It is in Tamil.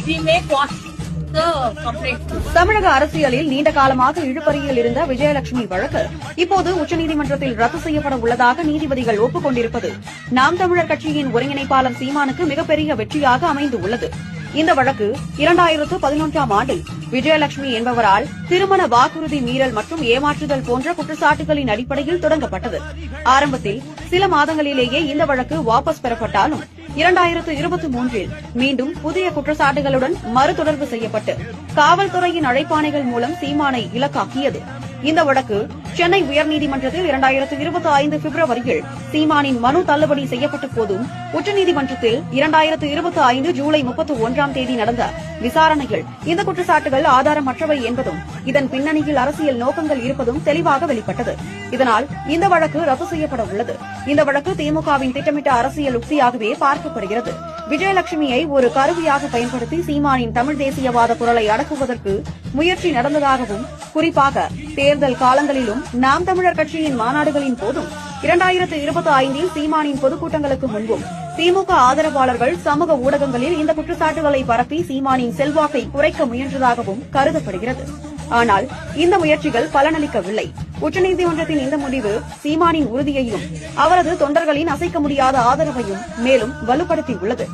we may quash the complaint. தமிழக அரசியலில் நீண்ட காலமாக இழுபறியில் இருந்த விஜயலட்சுமி வழக்கு இப்போது உச்சநீதிமன்றத்தில் ரத்து செய்யப்பட உள்ளதாக நீதிபதிகள் ஒப்புக் கொண்டிருப்பது நாம் தமிழர் கட்சியின் ஒருங்கிணைப்பாளர் சீமானுக்கு மிகப்பெரிய வெற்றியாக அமைந்து உள்ளது. இந்த வழக்கு 2011ஆம் ஆண்டில் விஜயலட்சுமி என்பவரால் திருமண வாக்குறுதி மீறல் மற்றும் ஏமாற்றுதல் போன்ற குற்றச்சாட்டுகளின் அடிப்படையில் தொடங்கப்பட்டது. ஆரம்பத்தில் சில மாதங்களிலேயே இந்த வழக்கு வாபஸ் பெறப்பட்டாலும் 2023இல் மீண்டும் புதிய குற்றச்சாட்டுகளுடன் மறுதொடர்பு செய்யப்பட்டு காவல்துறையின் அழைப்பாணைகள் மூலம் சீமானை இலக்காக்கியது. இந்த வழக்கு சென்னை உயர்நீதிமன்றத்தில் 2025 பிப்ரவரியில் சீமானின் மனு தள்ளுபடி செய்யப்பட்ட போதும் உச்சநீதிமன்றத்தில் 2025 ஜூலை 31ஆம் தேதி நடந்த விசாரணையில் இந்த குற்றச்சாட்டுகள் ஆதாரமற்றவை என்பதும் இதன் பின்னணியில் அரசியல் நோக்கங்கள் இருப்பதும் தெளிவாக வெளிப்பட்டது. இதனால் இந்த வழக்கு ரத்து செய்யப்பட உள்ளது. இந்த வழக்கு திமுகவின் திட்டமிட்ட அரசியல் உக்தியாகவே பார்க்கப்படுகிறது. விஜயலட்சுமியை ஒரு கருவியாக பயன்படுத்தி சீமானின் தமிழ் தேசியவாத குரலை அடக்குவதற்கு முயற்சி நடந்ததாகவும், குறிப்பாக தேர்தல் காலங்களிலும் நாம் தமிழர் கட்சியின் மாநாடுகளின் போதும் 2025இல் சீமானின் பொதுக்கூட்டங்களுக்கு முன்பும் திமுக ஆதரவாளர்கள் சமூக ஊடகங்களில் இந்த குற்றச்சாட்டுகளை பரப்பி சீமானின் செல்வாக்கை குறைக்க முயன்றதாகவும் கருதப்படுகிறது. ஆனால் இந்த முயற்சிகள் பலனளிக்கவில்லை. உச்சநீதிமன்றத்தின் இந்த முடிவு சீமானின் உறுதியையும் அவரது தொண்டர்களின் அசைக்க முடியாத ஆதரவையும் மேலும் வலுப்படுத்தியுள்ளது.